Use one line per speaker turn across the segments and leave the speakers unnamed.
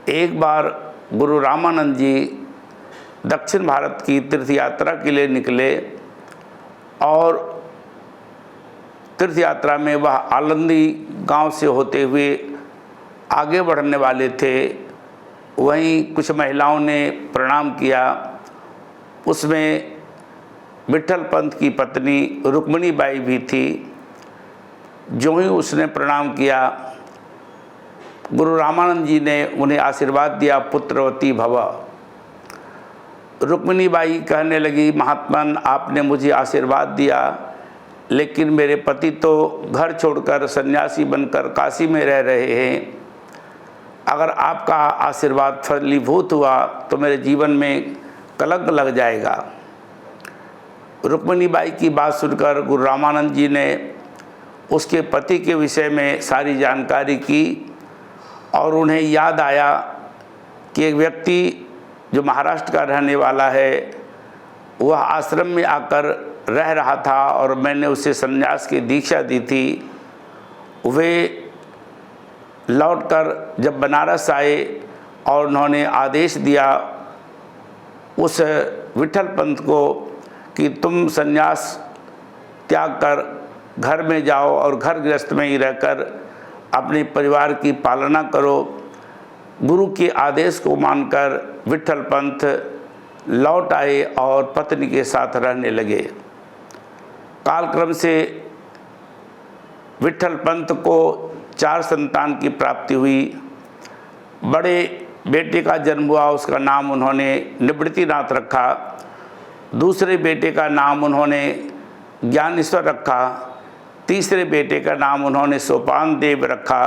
एक बार गुरु रामानंद जी दक्षिण भारत की तीर्थ यात्रा के लिए निकले और तीर्थ यात्रा में वह आलंदी गांव से होते हुए आगे बढ़ने वाले थे। वहीं कुछ महिलाओं ने प्रणाम किया। उसमें विट्ठल पंत की पत्नी रुक्मिणी बाई भी थी। जो ही उसने प्रणाम किया, गुरु रामानंद जी ने उन्हें आशीर्वाद दिया, पुत्रवती भव। रुक्मिणी बाई कहने लगी, महात्मन आपने मुझे आशीर्वाद दिया, लेकिन मेरे पति तो घर छोड़कर सन्यासी बनकर काशी में रह रहे हैं। अगर आपका आशीर्वाद फलीभूत हुआ तो मेरे जीवन में कलंक लग जाएगा। रुक्मिणी बाई की बात सुनकर गुरु रामानंद जी ने उसके पति के विषय में सारी जानकारी की और उन्हें याद आया कि एक व्यक्ति जो महाराष्ट्र का रहने वाला है, वह आश्रम में आकर रह रहा था और मैंने उसे संन्यास की दीक्षा दी थी। वे लौटकर जब बनारस आए और उन्होंने आदेश दिया उस विट्ठल पंत को कि तुम संन्यास त्याग कर घर में जाओ और घर गृहस्थ में ही रहकर अपने परिवार की पालना करो। गुरु के आदेश को मानकर विट्ठल पंत लौट आए और पत्नी के साथ रहने लगे। कालक्रम से विट्ठल पंत को 4 संतान की प्राप्ति हुई। बड़े बेटे का जन्म हुआ, उसका नाम उन्होंने निवृत्तिनाथ रखा। दूसरे बेटे का नाम उन्होंने ज्ञानेश्वर रखा। तीसरे बेटे का नाम उन्होंने सोपान देव रखा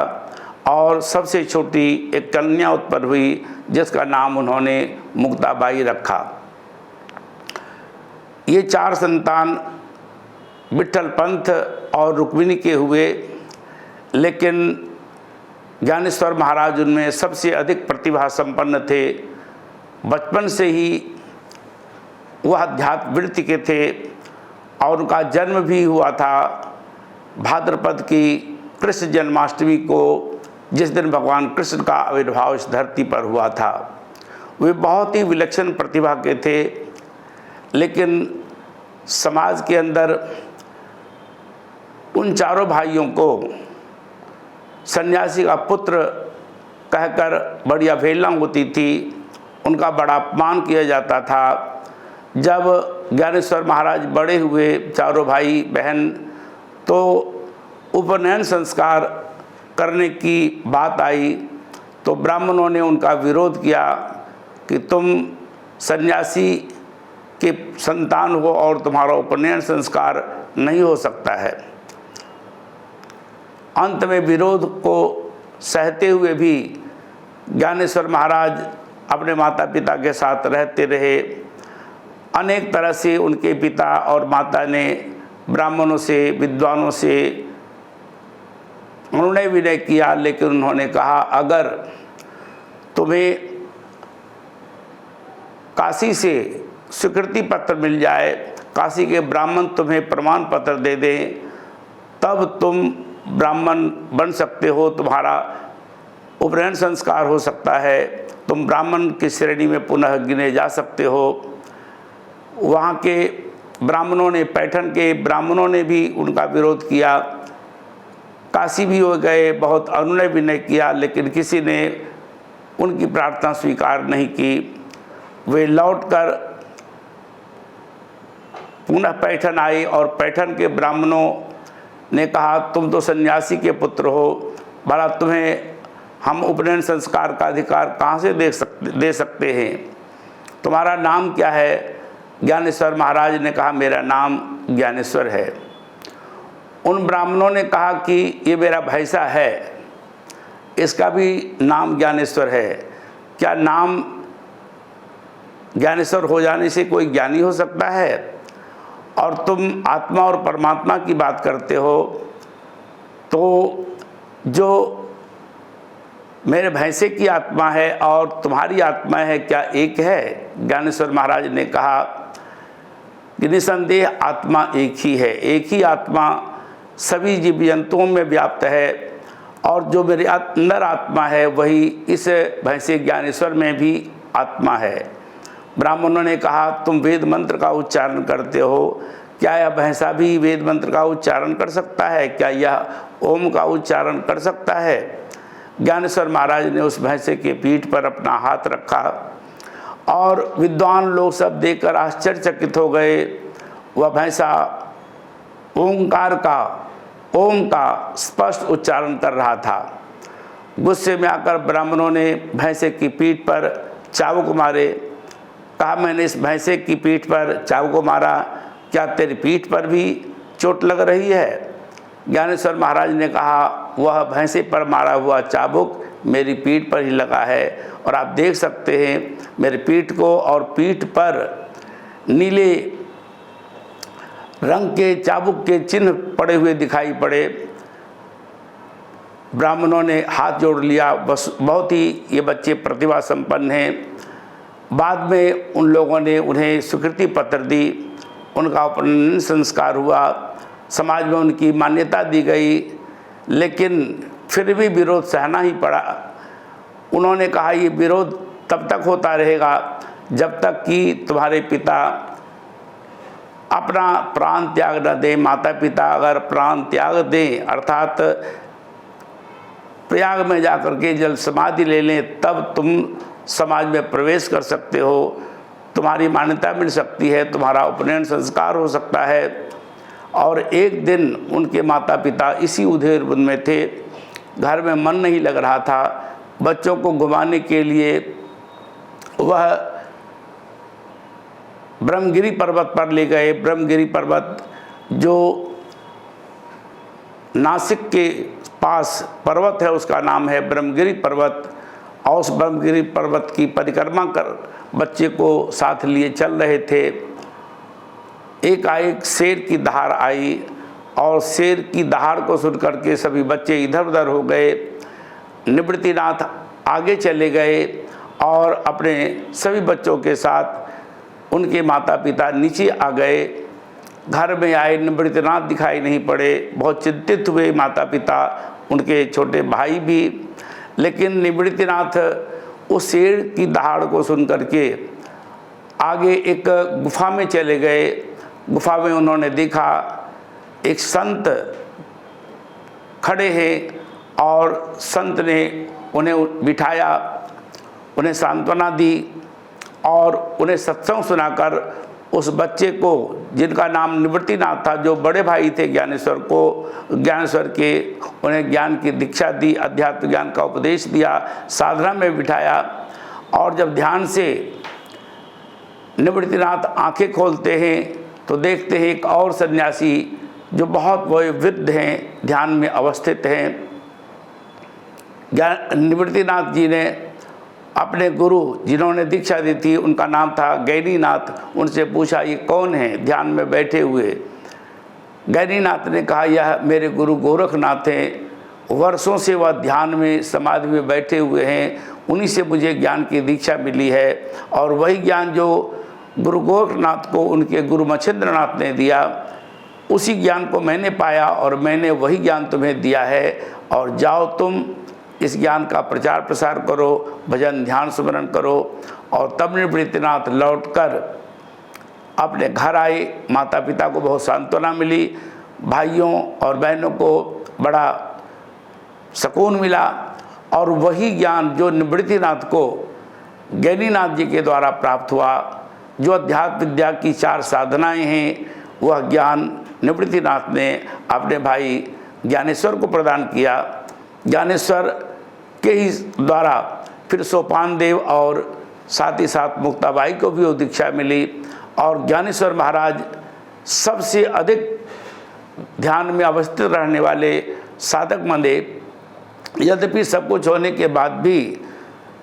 और सबसे छोटी एक कन्या उत्पन्न हुई जिसका नाम उन्होंने मुक्ताबाई रखा। ये 4 संतान विट्ठल पंत और रुक्मिणी के हुए, लेकिन ज्ञानेश्वर महाराज उनमें सबसे अधिक प्रतिभा संपन्न थे। बचपन से ही वह अध्यात्म वृत्ति के थे और उनका जन्म भी हुआ था भाद्रपद की कृष्ण जन्माष्टमी को, जिस दिन भगवान कृष्ण का आविर्भाव इस धरती पर हुआ था। वे बहुत ही विलक्षण प्रतिभा के थे, लेकिन समाज के अंदर उन चारों भाइयों को सन्यासी का पुत्र कहकर बड़ी अवहेलना होती थी, उनका बड़ा अपमान किया जाता था। जब ज्ञानेश्वर महाराज बड़े हुए, चारों भाई बहन, तो उपनयन संस्कार करने की बात आई तो ब्राह्मणों ने उनका विरोध किया कि तुम सन्यासी के संतान हो और तुम्हारा उपनयन संस्कार नहीं हो सकता है। अंत में विरोध को सहते हुए भी ज्ञानेश्वर महाराज अपने माता पिता के साथ रहते रहे। अनेक तरह से उनके पिता और माता ने ब्राह्मणों से, विद्वानों से उन्होंने विनय किया, लेकिन उन्होंने कहा अगर तुम्हें काशी से स्वीकृति पत्र मिल जाए, काशी के ब्राह्मण तुम्हें प्रमाण पत्र दे दें, तब तुम ब्राह्मण बन सकते हो, तुम्हारा उपनयन संस्कार हो सकता है, तुम ब्राह्मण की श्रेणी में पुनः गिने जा सकते हो। वहाँ के ब्राह्मणों ने, पैठण के ब्राह्मणों ने भी उनका विरोध किया। काशी भी हो गए, बहुत अनुनय विनय किया, लेकिन किसी ने उनकी प्रार्थना स्वीकार नहीं की। वे लौटकर पुनः पैठण आए और पैठण के ब्राह्मणों ने कहा तुम तो सन्यासी के पुत्र हो, भला तुम्हें हम उपनयन संस्कार का अधिकार कहाँ से दे सकते हैं, तुम्हारा नाम क्या है? ज्ञानेश्वर महाराज ने कहा मेरा नाम ज्ञानेश्वर है। उन ब्राह्मणों ने कहा कि ये मेरा भैंसा है, इसका भी नाम ज्ञानेश्वर है। क्या नाम ज्ञानेश्वर हो जाने से कोई ज्ञानी हो सकता है? और तुम आत्मा और परमात्मा की बात करते हो, तो जो मेरे भैंसे की आत्मा है और तुम्हारी आत्मा है, क्या एक है? ज्ञानेश्वर महाराज ने कहा कि निसंदेह आत्मा एक ही है। एक ही आत्मा सभी जीव जंतुओं में व्याप्त है और जो मेरे अंदर आत्मा है वही इस भैंसे ज्ञानेश्वर में भी आत्मा है। ब्राह्मणों ने कहा, तुम वेद मंत्र का उच्चारण करते हो, क्या यह भैंसा भी वेद मंत्र का उच्चारण कर सकता है? क्या यह ओम का उच्चारण कर सकता है? ज्ञानेश्वर महाराज ने उस भैंसे के पीठ पर अपना हाथ रखा और विद्वान लोग सब देखकर आश्चर्यचकित हो गए। वह भैंसा ओंकार का, ओम का स्पष्ट उच्चारण कर रहा था। गुस्से में आकर ब्राह्मणों ने भैंसे की पीठ पर चाबुक मारे। कहा, मैंने इस भैंसे की पीठ पर चाबुक मारा, क्या तेरी पीठ पर भी चोट लग रही है? ज्ञानेश्वर महाराज ने कहा, वह भैंसे पर मारा हुआ चाबुक मेरी पीठ पर ही लगा है और आप देख सकते हैं मेरी पीठ को, और पीठ पर नीले रंग के चाबुक के चिन्ह पड़े हुए दिखाई पड़े। ब्राह्मणों ने हाथ जोड़ लिया, बस बहुत ही ये बच्चे प्रतिभा संपन्न हैं। बाद में उन लोगों ने उन्हें स्वीकृति पत्र दी, उनका उपनयन संस्कार हुआ, समाज में उनकी मान्यता दी गई, लेकिन फिर भी विरोध सहना ही पड़ा। उन्होंने कहा, ये विरोध तब तक होता रहेगा जब तक कि तुम्हारे पिता अपना प्राण त्याग न दें। माता पिता अगर प्राण त्याग दें, अर्थात प्रयाग में जाकर के जल समाधि ले लें, तब तुम समाज में प्रवेश कर सकते हो, तुम्हारी मान्यता मिल सकती है, तुम्हारा उपनयन संस्कार हो सकता है। और एक दिन उनके माता पिता इसी उधेड़ बुन में थे, घर में मन नहीं लग रहा था। बच्चों को घुमाने के लिए वह ब्रह्मगिरी पर्वत पर ले गए। ब्रह्मगिरी पर्वत जो नासिक के पास पर्वत है, उसका नाम है ब्रह्मगिरी पर्वत। और उस ब्रह्मगिरी पर्वत की परिक्रमा कर बच्चे को साथ लिए चल रहे थे। एकाएक शेर की दहाड़ आई और शेर की दहाड़ को सुनकर के सभी बच्चे इधर उधर हो गए। निवृत्तिनाथ आगे चले गए और अपने सभी बच्चों के साथ उनके माता पिता नीचे आ गए। घर में आए, निवृत्तिनाथ दिखाई नहीं पड़े। बहुत चिंतित हुए माता पिता, उनके छोटे भाई भी। लेकिन निवृत्तिनाथ उस शेर की दहाड़ को सुन करके आगे एक गुफा में चले गए। गुफा में उन्होंने देखा एक संत खड़े हैं और संत ने उन्हें बिठाया, उन्हें सांत्वना दी और उन्हें सत्संग सुनाकर उस बच्चे को, जिनका नाम निवृत्तिनाथ था, जो बड़े भाई थे ज्ञानेश्वर के, उन्हें ज्ञान की दीक्षा दी, अध्यात्म ज्ञान का उपदेश दिया, साधना में बिठाया। और जब ध्यान से निवृत्तिनाथ आंखें खोलते हैं तो देखते हैं एक और सन्यासी जो बहुत वयोवृद्ध हैं, ध्यान में अवस्थित हैं। निवृत्तिनाथ जी ने अपने गुरु जिन्होंने दीक्षा दी थी, उनका नाम था गैनीनाथ, उनसे पूछा, ये कौन है ध्यान में बैठे हुए? गैनीनाथ ने कहा, यह मेरे गुरु गोरखनाथ हैं, वर्षों से वह ध्यान में समाधि में बैठे हुए हैं, उन्हीं से मुझे ज्ञान की दीक्षा मिली है। और वही ज्ञान जो गुरु गोरखनाथ को उनके गुरु मच्छिंद्रनाथ ने दिया, उसी ज्ञान को मैंने पाया और मैंने वही ज्ञान तुम्हें दिया है। और जाओ तुम इस ज्ञान का प्रचार प्रसार करो, भजन ध्यान स्मरण करो। और तब निवृत्तिनाथ लौटकर अपने घर आए। माता पिता को बहुत सांत्वना मिली, भाइयों और बहनों को बड़ा सुकून मिला। और वही ज्ञान जो निवृत्तिनाथ को गैनीनाथ जी के द्वारा प्राप्त हुआ, जो अध्यात्म विद्या की 4 साधनाएं हैं, वह ज्ञान निवृत्तिनाथ ने अपने भाई ज्ञानेश्वर को प्रदान किया। ज्ञानेश्वर के ही द्वारा फिर सोपान देव और साथ ही साथ मुक्ताबाई को भी वो दीक्षा मिली। और ज्ञानेश्वर महाराज सबसे अधिक ध्यान में अवस्थित रहने वाले साधक बने। यद्यपि सब कुछ होने के बाद भी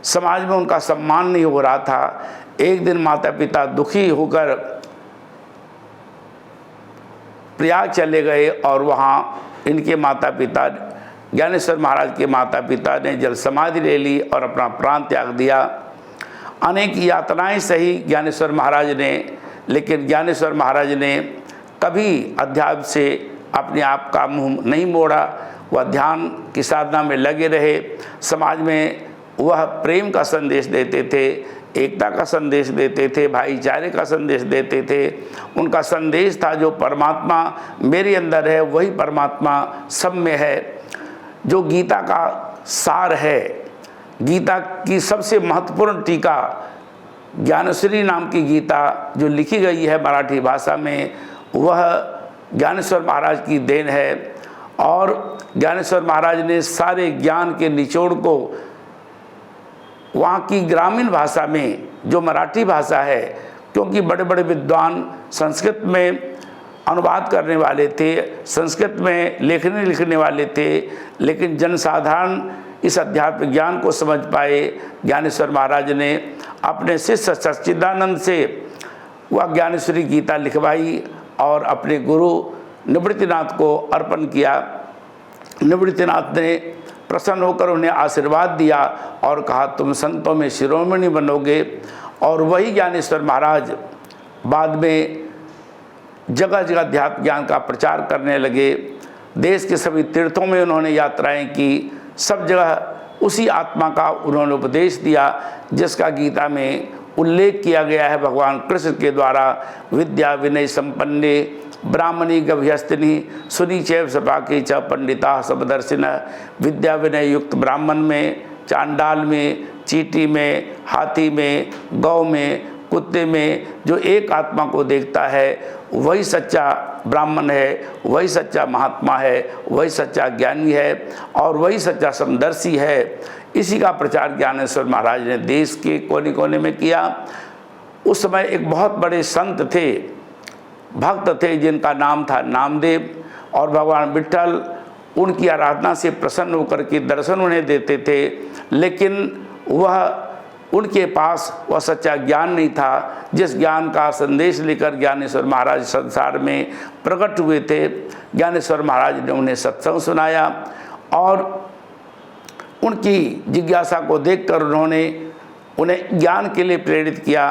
समाज में उनका सम्मान नहीं हो रहा था। एक दिन माता पिता दुखी होकर प्रयाग चले गए और वहाँ इनके माता पिता, ज्ञानेश्वर महाराज के माता पिता ने जल समाधि ले ली और अपना प्राण त्याग दिया। अनेक यातनाएं सही ज्ञानेश्वर महाराज ने, लेकिन ज्ञानेश्वर महाराज ने कभी अध्यात्म से अपने आप का मुंह नहीं मोड़ा। वह ध्यान की साधना में लगे रहे। समाज में वह प्रेम का संदेश देते थे, एकता का संदेश देते थे, भाईचारे का संदेश देते थे। उनका संदेश था जो परमात्मा मेरे अंदर है वही परमात्मा सब में है। जो गीता का सार है, गीता की सबसे महत्वपूर्ण टीका ज्ञानेश्वरी नाम की गीता जो लिखी गई है मराठी भाषा में, वह ज्ञानेश्वर महाराज की देन है। और ज्ञानेश्वर महाराज ने सारे ज्ञान के निचोड़ को वहाँ की ग्रामीण भाषा में, जो मराठी भाषा है, क्योंकि बड़े बड़े विद्वान संस्कृत में अनुवाद करने वाले थे, संस्कृत में लिखने वाले थे, लेकिन जनसाधारण इस अध्यात्म ज्ञान को समझ पाए। ज्ञानेश्वर महाराज ने अपने शिष्य सच्चिदानंद से वह ज्ञानेश्वरी गीता लिखवाई और अपने गुरु निवृत्तिनाथ को अर्पण किया। निवृत्तिनाथ ने प्रसन्न होकर उन्हें आशीर्वाद दिया और कहा तुम संतों में शिरोमणि बनोगे। और वही ज्ञानेश्वर महाराज बाद में जगह जगह अध्यात्म ज्ञान का प्रचार करने लगे। देश के सभी तीर्थों में उन्होंने यात्राएं की, सब जगह उसी आत्मा का उन्होंने उपदेश दिया जिसका गीता में उल्लेख किया गया है भगवान कृष्ण के द्वारा। विद्या विनय संपन्ने ब्राह्मणी गभ्यस्तिनी सुनी चैव सपाके च पंडिता सबदर्शिन। विद्या विनय युक्त ब्राह्मण में, चांडाल में, चींटी में, हाथी में, गौ में, कुत्ते में जो एक आत्मा को देखता है वही सच्चा ब्राह्मण है, वही सच्चा महात्मा है, वही सच्चा ज्ञानी है और वही सच्चा समदर्शी है। इसी का प्रचार ज्ञानेश्वर महाराज ने देश के कोने कोने में किया। उस समय एक बहुत बड़े संत थे, भक्त थे, जिनका नाम था नामदेव, और भगवान विट्ठल उनकी आराधना से प्रसन्न होकर के दर्शन उन्हें देते थे। लेकिन वह उनके पास वह सच्चा ज्ञान नहीं था जिस ज्ञान का संदेश लेकर ज्ञानेश्वर महाराज संसार में प्रकट हुए थे। ज्ञानेश्वर महाराज ने उन्हें सत्संग सुनाया और उनकी जिज्ञासा को देखकर उन्होंने उन्हें ज्ञान के लिए प्रेरित किया।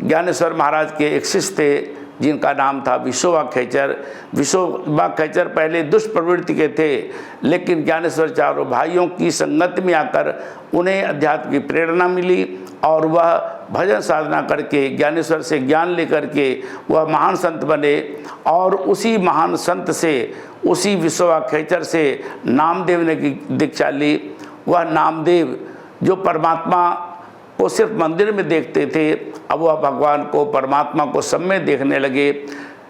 ज्ञानेश्वर महाराज के एक शिष्य थे जिनका नाम था विशोबा खेचर। विशोबा खेचर पहले दुष्ट प्रवृत्ति के थे, लेकिन ज्ञानेश्वर चारों भाइयों की संगत में आकर उन्हें अध्यात्म की प्रेरणा मिली और वह भजन साधना करके ज्ञानेश्वर से ज्ञान लेकर के वह महान संत बने। और उसी महान संत से, उसी विशोबा खेचर से नामदेव ने दीक्षा ली। वह नामदेव जो परमात्मा को सिर्फ मंदिर में देखते थे, अब वह भगवान को, परमात्मा को सब में देखने लगे।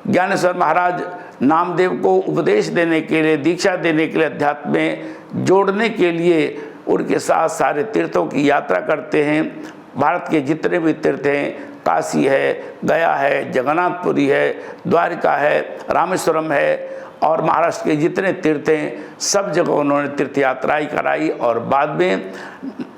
ज्ञानेश्वर महाराज नामदेव को उपदेश देने के लिए, दीक्षा देने के लिए, अध्यात्म में जोड़ने के लिए उनके साथ सारे तीर्थों की यात्रा करते हैं। भारत के जितने भी तीर्थ हैं, काशी है, गया है, जगन्नाथपुरी है, द्वारिका है, रामेश्वरम है और महाराष्ट्र के जितने तीर्थ हैं, सब जगह उन्होंने तीर्थ यात्राएँ कराई। और बाद में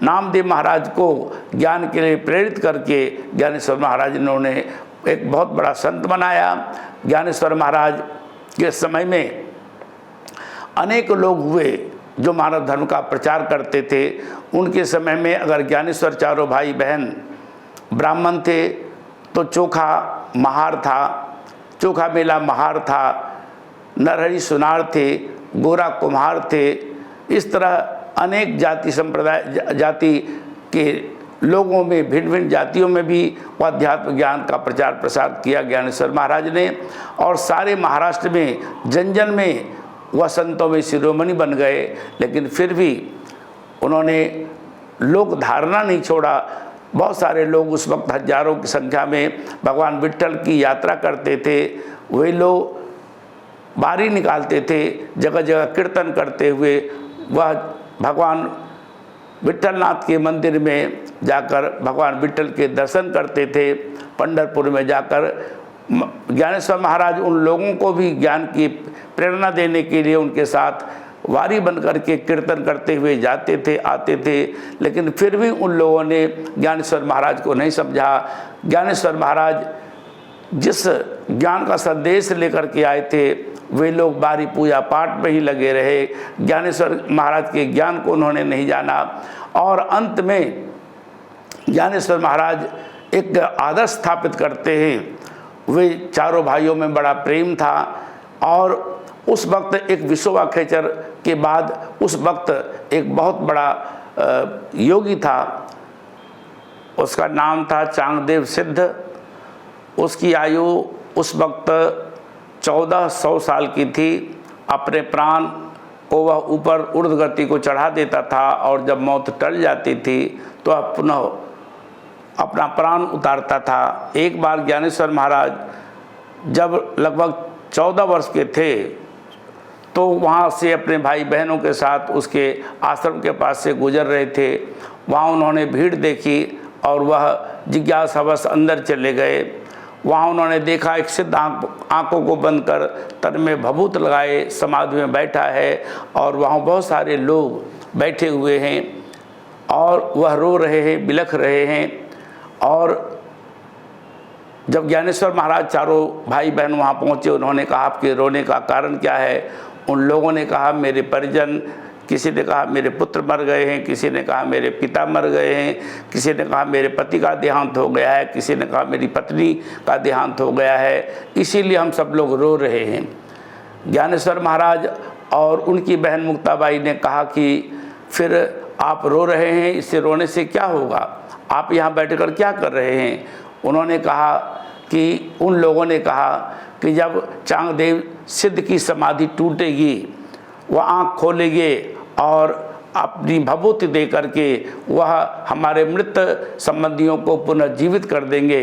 नामदेव महाराज को ज्ञान के लिए प्रेरित करके ज्ञानेश्वर महाराज ने उन्हें एक बहुत बड़ा संत बनाया। ज्ञानेश्वर महाराज के समय में अनेक लोग हुए जो मानव धर्म का प्रचार करते थे। उनके समय में अगर ज्ञानेश्वर चारों भाई बहन ब्राह्मण थे तो चोखा महार था, चोखा मेला महार था, नरहरि सुनार थे, गोरा कुम्हार थे। इस तरह अनेक जाति संप्रदाय जाति के लोगों में, भिन्न भिन्न जातियों में भी अध्यात्म ज्ञान का प्रचार प्रसार किया ज्ञानेश्वर महाराज ने। और सारे महाराष्ट्र में जन जन में वह संतों में शिरोमणि बन गए। लेकिन फिर भी उन्होंने लोक धारणा नहीं छोड़ा। बहुत सारे लोग उस वक्त हजारों की संख्या में भगवान विट्ठल की यात्रा करते थे। वे लोग बारी निकालते थे, जगह जगह कीर्तन करते हुए वह भगवान विट्ठलनाथ के मंदिर में जाकर भगवान विट्ठल के दर्शन करते थे। पंढरपुर में जाकर ज्ञानेश्वर महाराज उन लोगों को भी ज्ञान की प्रेरणा देने के लिए उनके साथ वारी बन कर के कीर्तन करते हुए जाते थे, आते थे। लेकिन फिर भी उन लोगों ने ज्ञानेश्वर महाराज को नहीं समझा। ज्ञानेश्वर महाराज जिस ज्ञान का संदेश लेकर के आए थे, वे लोग बारी पूजा पाठ में ही लगे रहे। ज्ञानेश्वर महाराज के ज्ञान को उन्होंने नहीं जाना। और अंत में ज्ञानेश्वर महाराज एक आदर्श स्थापित करते हैं। वे चारों भाइयों में बड़ा प्रेम था और उस वक्त एक विशोबा खेचर के बाद उस वक्त एक बहुत बड़ा योगी था, उसका नाम था चांगदेव सिद्ध। उसकी आयु उस वक्त 1400 साल की थी। अपने प्राण को वह ऊपर ऊर्ध्वगति को चढ़ा देता था और जब मौत टल जाती थी तो पुनः अपना प्राण उतारता था। एक बार ज्ञानेश्वर महाराज जब लगभग 14 वर्ष के थे तो वहाँ से अपने भाई बहनों के साथ उसके आश्रम के पास से गुजर रहे थे। वहाँ उन्होंने भीड़ देखी और वह जिज्ञासावश अंदर चले गए। वहाँ उन्होंने देखा एक सिद्ध आँखों को बंद कर तन में भभूत लगाए समाधि में बैठा है और वहाँ बहुत सारे लोग बैठे हुए हैं और वह रो रहे हैं, बिलख रहे हैं। और जब ज्ञानेश्वर महाराज चारों भाई बहन वहाँ पहुँचे, उन्होंने कहा आपके रोने का कारण क्या है? उन लोगों ने कहा मेरे परिजन, किसी ने कहा मेरे पुत्र मर गए हैं, किसी ने कहा मेरे पिता मर गए हैं, किसी ने कहा मेरे पति का देहांत हो गया है, किसी ने कहा मेरी पत्नी का देहांत हो गया है, इसीलिए हम सब लोग रो रहे हैं। ज्ञानेश्वर महाराज और उनकी बहन मुक्ताबाई ने कहा कि फिर आप रो रहे हैं, इससे रोने से क्या होगा? आप यहाँ बैठकर क्या कर रहे हैं? उन्होंने कहा कि उन लोगों ने कहा कि जब चांगदेव सिद्ध की समाधि टूटेगी, वह आँख खोलेंगे और अपनी भभूति दे करके वह हमारे मृत संबंधियों को पुनः जीवित कर देंगे।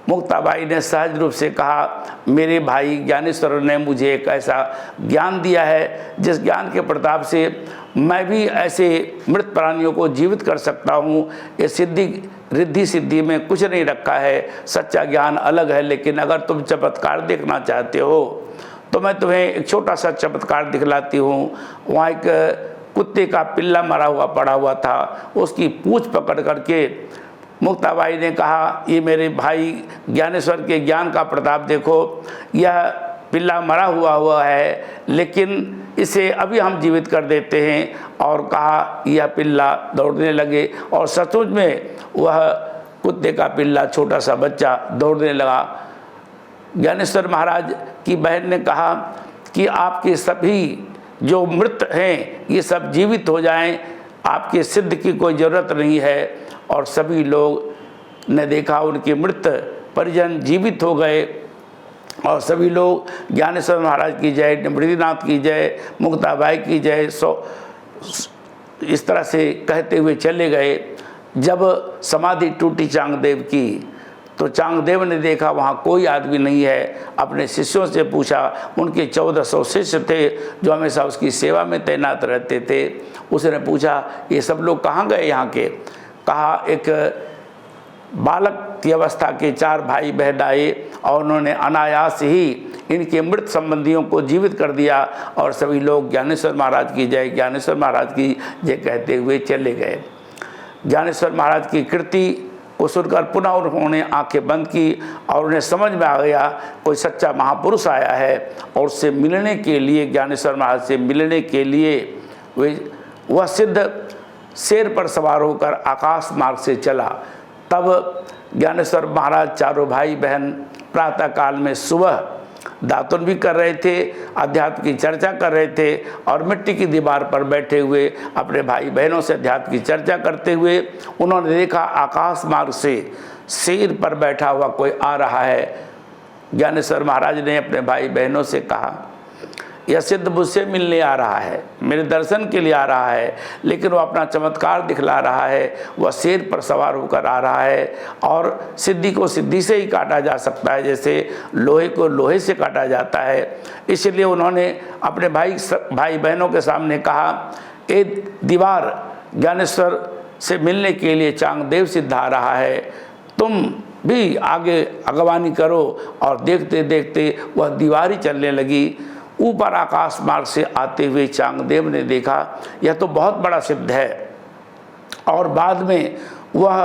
मुक्ताबाई ने सहज रूप से कहा मेरे भाई ज्ञानेश्वर ने मुझे एक ऐसा ज्ञान दिया है जिस ज्ञान के प्रताप से मैं भी ऐसे मृत प्राणियों को जीवित कर सकता हूँ। ये सिद्धि रिद्धि सिद्धि में कुछ नहीं रखा है, सच्चा ज्ञान अलग है। लेकिन अगर तुम चमत्कार देखना चाहते हो तो मैं तुम्हें एक छोटा सा चमत्कार दिखलाती हूँ। वहाँ एक कुत्ते का पिल्ला मरा हुआ पड़ा हुआ था, उसकी पूंछ पकड़ करके मुक्ताबाई ने कहा ये मेरे भाई ज्ञानेश्वर के ज्ञान का प्रताप देखो, यह पिल्ला मरा हुआ है लेकिन इसे अभी हम जीवित कर देते हैं। और कहा यह पिल्ला दौड़ने लगे और सचमुच में वह कुत्ते का पिल्ला छोटा सा बच्चा दौड़ने लगा। ज्ञानेश्वर महाराज की बहन ने कहा कि आपके सभी जो मृत हैं ये सब जीवित हो जाएं, आपके सिद्ध की कोई ज़रूरत नहीं है। और सभी लोग ने देखा उनके मृत परिजन जीवित हो गए और सभी लोग ज्ञानेश्वर महाराज की जय, निवृत्तिनाथ की जय, मुक्ताबाई की जय, इस तरह से कहते हुए चले गए। जब समाधि टूटी चांगदेव की तो चांगदेव ने देखा वहाँ कोई आदमी नहीं है। अपने शिष्यों से पूछा, उनके 1400 शिष्य थे जो हमेशा उसकी सेवा में तैनात रहते थे। उसने पूछा ये सब लोग कहाँ गए यहाँ के? कहा एक बालक की अवस्था के 4 भाई बहन आए और उन्होंने अनायास ही इनके मृत संबंधियों को जीवित कर दिया। और सभी लोग ज्ञानेश्वर महाराज की जय, ज्ञानेश्वर महाराज की जय कहते हुए चले गए। ज्ञानेश्वर महाराज की कीर्ति को सुनकर पुनः उन्होंने आंखें बंद की और उन्हें समझ में आ गया कोई सच्चा महापुरुष आया है। और उससे मिलने के लिए, ज्ञानेश्वर महाराज से मिलने के लिए वह सिद्ध शेर पर सवार होकर आकाश मार्ग से चला। तब ज्ञानेश्वर महाराज चारों भाई बहन प्रातःकाल में सुबह दातुन भी कर रहे थे, अध्यात्म की चर्चा कर रहे थे और मिट्टी की दीवार पर बैठे हुए अपने भाई बहनों से अध्यात्म की चर्चा करते हुए उन्होंने देखा आकाश मार्ग से शेर पर बैठा हुआ कोई आ रहा है। ज्ञानेश्वर महाराज ने अपने भाई बहनों से कहा यह सिद्ध मुझसे मिलने आ रहा है, मेरे दर्शन के लिए आ रहा है, लेकिन वो अपना चमत्कार दिखला रहा है। वह शेर पर सवार होकर आ रहा है और सिद्धि को सिद्धि से ही काटा जा सकता है जैसे लोहे को लोहे से काटा जाता है। इसलिए उन्होंने अपने भाई बहनों के सामने कहा ये दीवार ज्ञानेश्वर से मिलने के लिए चांगदेव सिद्ध आ रहा है, तुम भी आगे अगवानी करो। और देखते देखते वह दीवार ही चलने लगी। ऊपर आकाश मार्ग से आते हुए चांगदेव ने देखा यह तो बहुत बड़ा सिद्ध है। और बाद में वह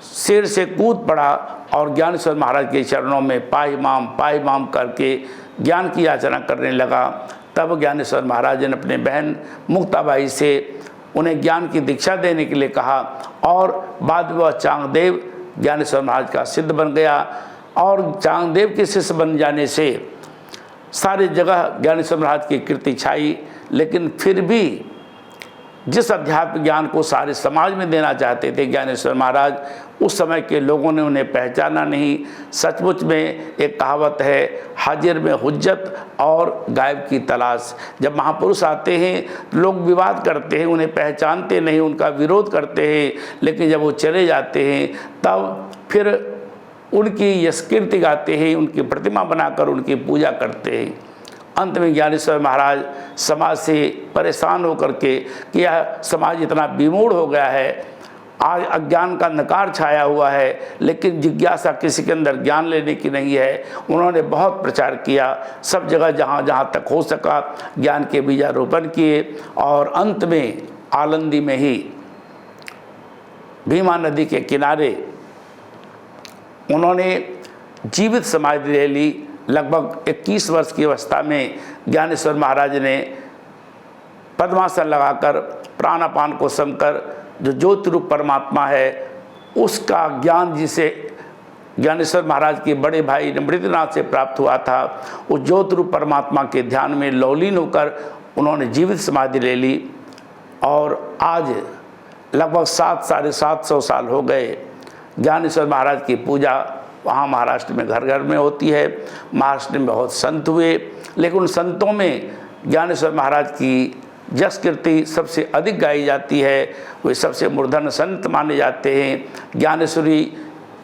शेर से कूद पड़ा और ज्ञानेश्वर महाराज के चरणों में पाई माम करके ज्ञान की याचना करने लगा। तब ज्ञानेश्वर महाराज ने अपने बहन मुक्ताबाई से उन्हें ज्ञान की दीक्षा देने के लिए कहा और बाद में वह चांगदेव ज्ञानेश्वर महाराज का सिद्ध बन गया। और चांगदेव के शिष्य बन जाने से सारी जगह ज्ञानेश्वर महाराज की कीर्ति छाई, लेकिन फिर भी जिस अध्यात्म ज्ञान को सारे समाज में देना चाहते थे ज्ञानेश्वर महाराज, उस समय के लोगों ने उन्हें पहचाना नहीं। सचमुच में एक कहावत है, हाजिर में हुज्जत और गायब की तलाश। जब महापुरुष आते हैं लोग विवाद करते हैं, उन्हें पहचानते नहीं, उनका विरोध करते हैं, लेकिन जब वो चले जाते हैं तब फिर उनकी यशकीर्ति गाते हैं, उनकी प्रतिमा बनाकर उनकी पूजा करते हैं। अंत में ज्ञानेश्वर महाराज समाज से परेशान होकर के कि यह समाज इतना विमूढ़ हो गया है, आज अज्ञान का अंधकार छाया हुआ है, लेकिन जिज्ञासा किसी के अंदर ज्ञान लेने की नहीं है। उन्होंने बहुत प्रचार किया, सब जगह जहाँ जहाँ तक हो सका ज्ञान के बीजारोपण किए, और अंत में आलंदी में ही भीमा नदी के किनारे उन्होंने जीवित समाधि ले ली। लगभग 21 वर्ष की अवस्था में ज्ञानेश्वर महाराज ने पद्मासन लगाकर प्राणापान को समकर जो ज्योति रूप परमात्मा है उसका ज्ञान, जिसे ज्ञानेश्वर महाराज के बड़े भाई निवृत्तिनाथ से प्राप्त हुआ था, उस ज्योति रूप परमात्मा के ध्यान में लौलीन होकर उन्होंने जीवित समाधि ले ली। और आज लगभग 700-750 साल हो गए। ज्ञानेश्वर महाराज की पूजा वहाँ महाराष्ट्र में घर घर में होती है। महाराष्ट्र में बहुत संत हुए, लेकिन उन संतों में ज्ञानेश्वर महाराज की यश कीर्ति सबसे अधिक गाई जाती है। वे सबसे मूर्धन्य संत माने जाते हैं। ज्ञानेश्वरी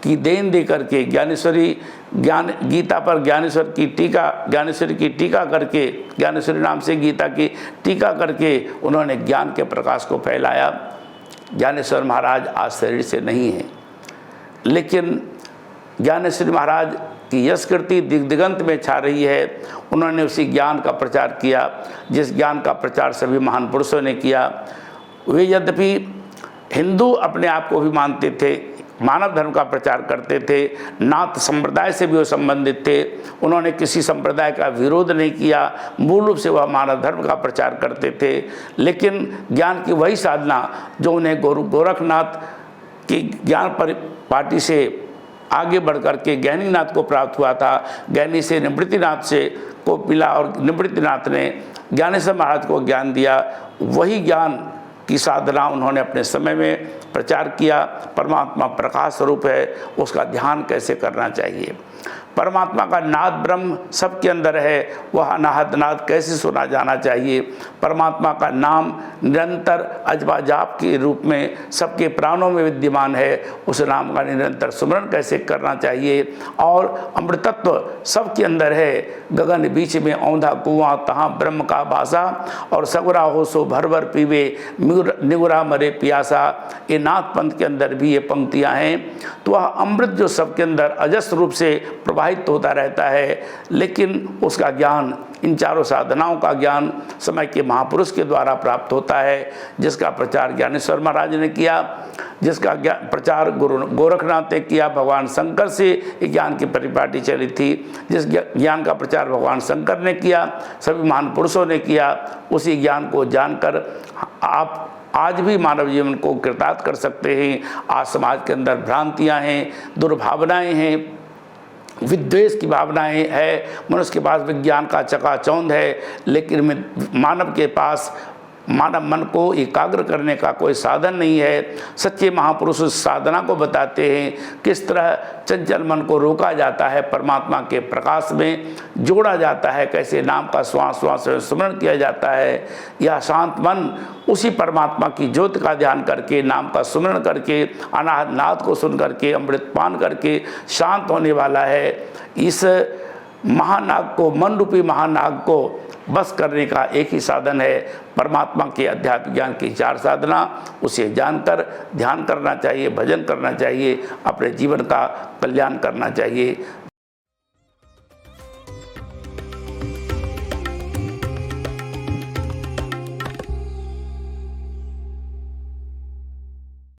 की देन दे करके, ज्ञानेश्वरी ज्ञान गीता पर ज्ञानेश्वरी की टीका करके, ज्ञानेश्वरी नाम से गीता की टीका करके उन्होंने ज्ञान के प्रकाश को फैलाया। ज्ञानेश्वर महाराज आज शरीर से नहीं हैं, लेकिन ज्ञानेश्वर महाराज की यश कीर्ति दिगंत में छा रही है। उन्होंने उसी ज्ञान का प्रचार किया जिस ज्ञान का प्रचार सभी महान पुरुषों ने किया। वे यद्यपि हिंदू अपने आप को भी मानते थे, मानव धर्म का प्रचार करते थे, नाथ संप्रदाय से भी वो संबंधित थे। उन्होंने किसी संप्रदाय का विरोध नहीं किया, मूल रूप से वह मानव धर्म का प्रचार करते थे। लेकिन ज्ञान की वही साधना जो उन्हें गोरखनाथ की ज्ञान पार्टी से आगे बढ़ कर के ज्ञानीनाथ को प्राप्त हुआ था। ज्ञानी से निवृत्तिनाथ से को मिला और निवृत्तिनाथ ने ज्ञानेश्वर महाराज को ज्ञान दिया। वही ज्ञान की साधना उन्होंने अपने समय में प्रचार किया। परमात्मा प्रकाश स्वरूप है, उसका ध्यान कैसे करना चाहिए, परमात्मा का नाद ब्रह्म सबके अंदर है, वह अनाहत नाद कैसे सुना जाना चाहिए, परमात्मा का नाम निरंतर अजबा जाप के रूप में सबके प्राणों में विद्यमान है, उस नाम का निरंतर स्मरण कैसे करना चाहिए, और अमृतत्व सबके अंदर है, गगन बीच में औंधा कुआं तहाँ ब्रह्म का बासा, और सगुरा हो सो भर भर पीवे निगुरा मरे प्यासा। ये नाथ पंथ के अंदर भी ये पंक्तियाँ हैं। तो वह अमृत जो सबके अंदर अजस्र रूप से प्रवाहित होता रहता है, लेकिन उसका ज्ञान, इन चारों साधनाओं का ज्ञान समय के महापुरुष के द्वारा प्राप्त होता है, जिसका प्रचार ज्ञानेश्वर महाराज ने किया, जिसका प्रचार गुरु गोरखनाथ ने किया। भगवान शंकर से ज्ञान की परिपाटी चली थी, जिस ज्ञान का प्रचार भगवान शंकर ने किया, सभी महान पुरुषों ने किया। उसी ज्ञान को जानकर आप आज भी मानव जीवन को कृतार्थ कर सकते हैं। आज समाज के अंदर भ्रांतियाँ हैं, दुर्भावनाएँ हैं, विद्वेष की भावनाएं है, मनुष्य के पास विज्ञान का चकाचौंध है, लेकिन मानव के पास मानव मन को एकाग्र करने का कोई साधन नहीं है। सच्चे महापुरुष उस साधना को बताते हैं, किस तरह चंचल मन को रोका जाता है, परमात्मा के प्रकाश में जोड़ा जाता है, कैसे नाम का श्वास श्वास स्मरण किया जाता है। यह शांत मन उसी परमात्मा की ज्योति का ध्यान करके, नाम का स्मरण करके, अनाहत नाद को सुन करके, अमृत पान करके शांत होने वाला है। इस महानाग को, मन रूपी महानाग को बस करने का एक ही साधन है, परमात्मा के अध्यात्म ज्ञान की 4 साधना। उसे जानकर ध्यान करना चाहिए, भजन करना चाहिए, अपने जीवन का कल्याण करना चाहिए।